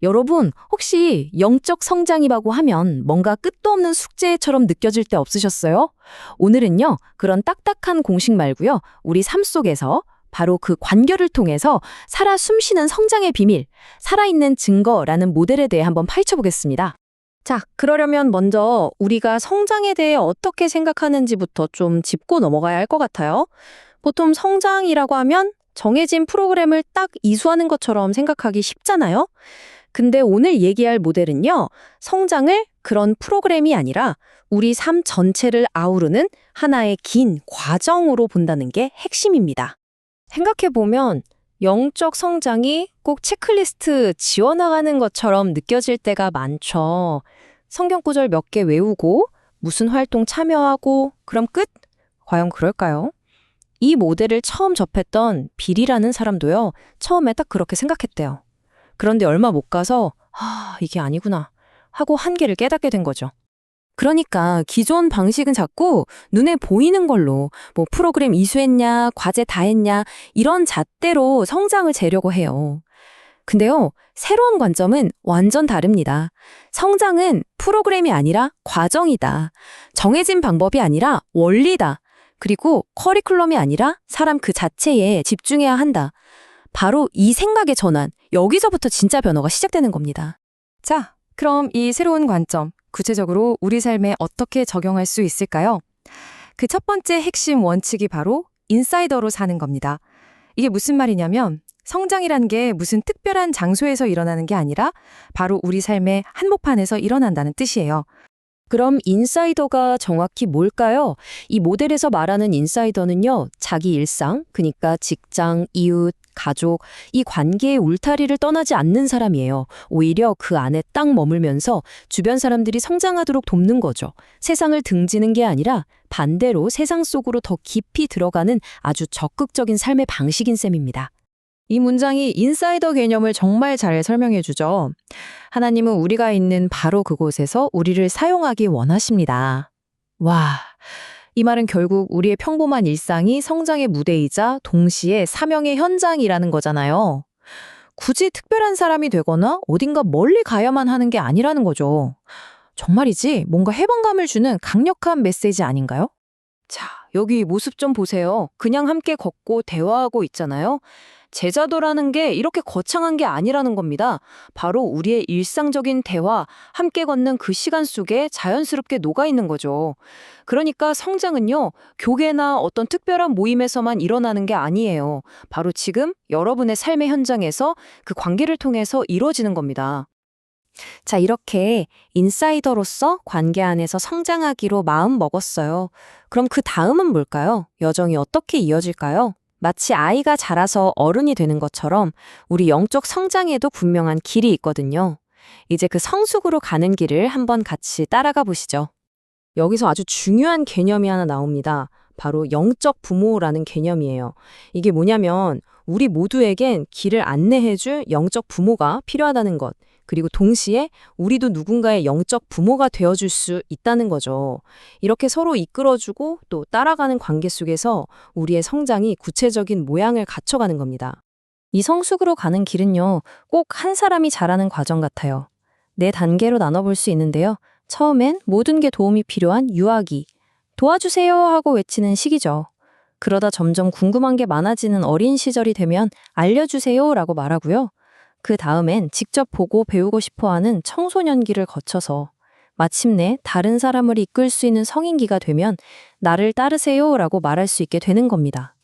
여러분, 혹시 영적 성장이라고 하면 뭔가 끝도 없는 숙제처럼 느껴질 때 없으셨어요? 오늘은요, 그런 딱딱한 공식 말고요, 우리 삶 속에서 바로 그 관계를 통해서 살아 숨쉬는 성장의 비밀, 살아있는 증거라는 모델에 대해 한번 파헤쳐 보겠습니다. 자, 그러려면 먼저 우리가 성장에 대해 어떻게 생각하는지부터 좀 짚고 넘어가야 할 것 같아요. 보통 성장이라고 하면 정해진 프로그램을 딱 이수하는 것처럼 생각하기 쉽잖아요. 근데 오늘 얘기할 모델은요, 성장을 그런 프로그램이 아니라 우리 삶 전체를 아우르는 하나의 긴 과정으로 본다는 게 핵심입니다. 생각해보면 영적 성장이 꼭 체크리스트 지워나가는 것처럼 느껴질 때가 많죠. 성경 구절 몇 개 외우고 무슨 활동 참여하고 그럼 끝? 과연 그럴까요? 이 모델을 처음 접했던 빌이라는 사람도요, 처음에 딱 그렇게 생각했대요. 그런데 얼마 못 가서 이게 아니구나 하고 한계를 깨닫게 된 거죠. 그러니까 기존 방식은 자꾸 눈에 보이는 걸로 뭐 프로그램 이수했냐, 과제 다 했냐 이런 잣대로 성장을 재려고 해요. 근데요, 새로운 관점은 완전 다릅니다. 성장은 프로그램이 아니라 과정이다. 정해진 방법이 아니라 원리다. 그리고 커리큘럼이 아니라 사람 그 자체에 집중해야 한다. 바로 이 생각의 전환, 여기서부터 진짜 변화가 시작되는 겁니다. 자, 그럼 이 새로운 관점, 구체적으로 우리 삶에 어떻게 적용할 수 있을까요? 그 첫 번째 핵심 원칙이 바로 인사이더로 사는 겁니다. 이게 무슨 말이냐면 성장이란 게 무슨 특별한 장소에서 일어나는 게 아니라 바로 우리 삶의 한복판에서 일어난다는 뜻이에요. 그럼 인사이더가 정확히 뭘까요? 이 모델에서 말하는 인사이더는요, 자기 일상, 그러니까 직장, 이웃, 가족, 이 관계의 울타리를 떠나지 않는 사람이에요. 오히려 그 안에 딱 머물면서 주변 사람들이 성장하도록 돕는 거죠. 세상을 등지는 게 아니라 반대로 세상 속으로 더 깊이 들어가는 아주 적극적인 삶의 방식인 셈입니다. 이 문장이 인사이더 개념을 정말 잘 설명해 주죠. 하나님은 우리가 있는 바로 그곳에서 우리를 사용하기 원하십니다. 와, 이 말은 결국 우리의 평범한 일상이 성장의 무대이자 동시에 사명의 현장이라는 거잖아요. 굳이 특별한 사람이 되거나 어딘가 멀리 가야만 하는 게 아니라는 거죠. 정말이지 뭔가 해방감을 주는 강력한 메시지 아닌가요? 자, 여기 모습 좀 보세요. 그냥 함께 걷고 대화하고 있잖아요. 제자도라는 게 이렇게 거창한 게 아니라는 겁니다. 바로 우리의 일상적인 대화, 함께 걷는 그 시간 속에 자연스럽게 녹아있는 거죠. 그러니까 성장은요, 교계나 어떤 특별한 모임에서만 일어나는 게 아니에요. 바로 지금 여러분의 삶의 현장에서 그 관계를 통해서 이루어지는 겁니다. 자, 이렇게 인사이더로서 관계 안에서 성장하기로 마음 먹었어요. 그럼 그 다음은 뭘까요? 여정이 어떻게 이어질까요? 마치 아이가 자라서 어른이 되는 것처럼 우리 영적 성장에도 분명한 길이 있거든요. 이제 그 성숙으로 가는 길을 한번 같이 따라가 보시죠. 여기서 아주 중요한 개념이 하나 나옵니다. 바로 영적 부모라는 개념이에요. 이게 뭐냐면 우리 모두에겐 길을 안내해줄 영적 부모가 필요하다는 것. 그리고 동시에 우리도 누군가의 영적 부모가 되어줄 수 있다는 거죠. 이렇게 서로 이끌어주고 또 따라가는 관계 속에서 우리의 성장이 구체적인 모양을 갖춰가는 겁니다. 이 성숙으로 가는 길은요, 꼭 한 사람이 자라는 과정 같아요. 네 단계로 나눠볼 수 있는데요. 처음엔 모든 게 도움이 필요한 유아기, 도와주세요 하고 외치는 시기죠. 그러다 점점 궁금한 게 많아지는 어린 시절이 되면 알려주세요 라고 말하고요. 그 다음엔 직접 보고 배우고 싶어하는 청소년기를 거쳐서 마침내 다른 사람을 이끌 수 있는 성인기가 되면 나를 따르세요 라고 말할 수 있게 되는 겁니다.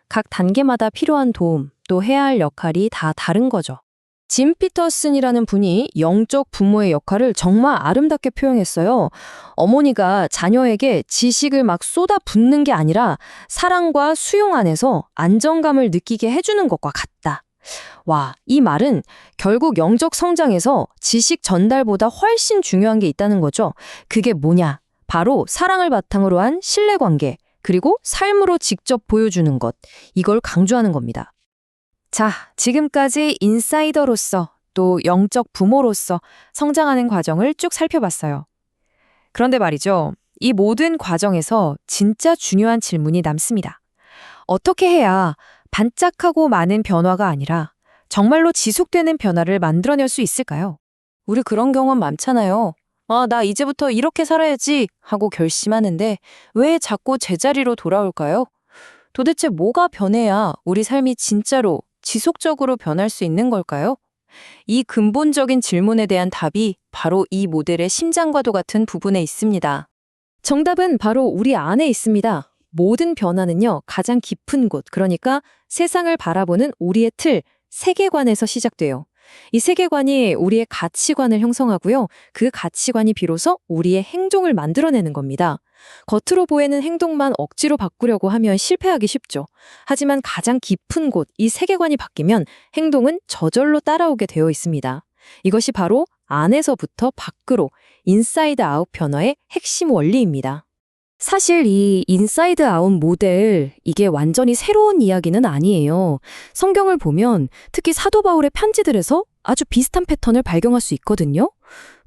각 단계마다 필요한 도움, 또 해야 할 역할이 다 다른 거죠. 짐 피터슨이라는 분이 영적 부모의 역할을 정말 아름답게 표현했어요. 어머니가 자녀에게 지식을 막 쏟아붓는 게 아니라 사랑과 수용 안에서 안정감을 느끼게 해주는 것과 같다. 와, 이 말은 결국 영적 성장에서 지식 전달보다 훨씬 중요한 게 있다는 거죠. 그게 뭐냐? 바로 사랑을 바탕으로 한 신뢰관계, 그리고 삶으로 직접 보여주는 것. 이걸 강조하는 겁니다. 자, 지금까지 인사이더로서 또 영적 부모로서 성장하는 과정을 쭉 살펴봤어요. 그런데 말이죠. 이 모든 과정에서 진짜 중요한 질문이 남습니다. 어떻게 해야 반짝하고 많은 변화가 아니라 정말로 지속되는 변화를 만들어낼 수 있을까요? 우리 그런 경험 많잖아요. 아, 나 이제부터 이렇게 살아야지 하고 결심하는데 왜 자꾸 제자리로 돌아올까요? 도대체 뭐가 변해야 우리 삶이 진짜로 지속적으로 변할 수 있는 걸까요? 이 근본적인 질문에 대한 답이 바로 이 모델의 심장과도 같은 부분에 있습니다. 정답은 바로 우리 안에 있습니다. 모든 변화는요, 가장 깊은 곳, 그러니까 세상을 바라보는 우리의 틀, 세계관에서 시작돼요. 이 세계관이 우리의 가치관을 형성하고요. 그 가치관이 비로소 우리의 행동을 만들어내는 겁니다. 겉으로 보이는 행동만 억지로 바꾸려고 하면 실패하기 쉽죠. 하지만 가장 깊은 곳, 이 세계관이 바뀌면 행동은 저절로 따라오게 되어 있습니다. 이것이 바로 안에서부터 밖으로 인사이드 아웃 변화의 핵심 원리입니다. 사실 이 인사이드 아웃 모델, 이게 완전히 새로운 이야기는 아니에요. 성경을 보면 특히 사도 바울의 편지들에서 아주 비슷한 패턴을 발견할 수 있거든요.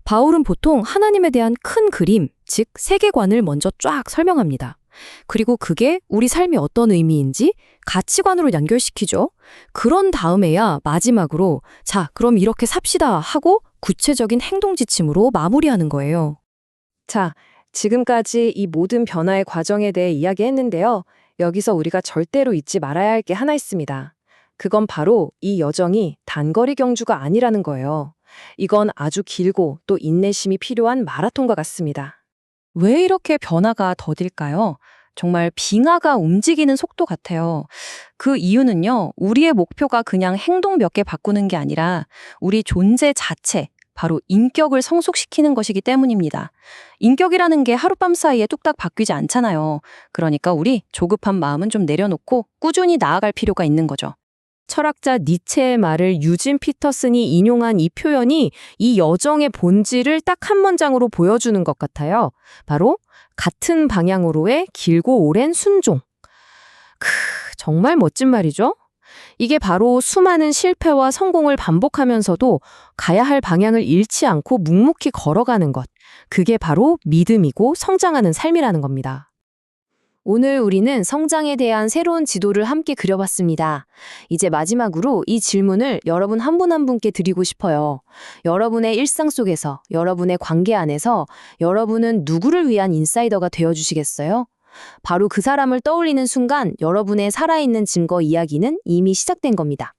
바울은 보통 하나님에 대한 큰 그림, 즉 세계관을 먼저 쫙 설명합니다. 그리고 그게 우리 삶이 어떤 의미인지 가치관으로 연결시키죠. 그런 다음에야 마지막으로 자, 그럼 이렇게 삽시다 하고 구체적인 행동 지침으로 마무리하는 거예요. 자, 지금까지 이 모든 변화의 과정에 대해 이야기했는데요. 여기서 우리가 절대로 잊지 말아야 할 게 하나 있습니다. 그건 바로 이 여정이 단거리 경주가 아니라는 거예요. 이건 아주 길고 또 인내심이 필요한 마라톤과 같습니다. 왜 이렇게 변화가 더딜까요? 정말 빙하가 움직이는 속도 같아요. 그 이유는요, 우리의 목표가 그냥 행동 몇 개 바꾸는 게 아니라 우리 존재 자체, 바로 인격을 성숙시키는 것이기 때문입니다. 인격이라는 게 하룻밤 사이에 뚝딱 바뀌지 않잖아요. 그러니까 우리 조급한 마음은 좀 내려놓고 꾸준히 나아갈 필요가 있는 거죠. 철학자 니체의 말을 유진 피터슨이 인용한 이 표현이 이 여정의 본질을 딱 한 문장으로 보여주는 것 같아요. 바로 같은 방향으로의 길고 오랜 순종. 정말 멋진 말이죠? 이게 바로 수많은 실패와 성공을 반복하면서도 가야 할 방향을 잃지 않고 묵묵히 걸어가는 것. 그게 바로 믿음이고 성장하는 삶이라는 겁니다. 오늘 우리는 성장에 대한 새로운 지도를 함께 그려봤습니다. 이제 마지막으로 이 질문을 여러분 한 분 한 분께 드리고 싶어요. 여러분의 일상 속에서, 여러분의 관계 안에서 여러분은 누구를 위한 인사이더가 되어주시겠어요? 바로 그 사람을 떠올리는 순간 여러분의 살아있는 증거 이야기는 이미 시작된 겁니다.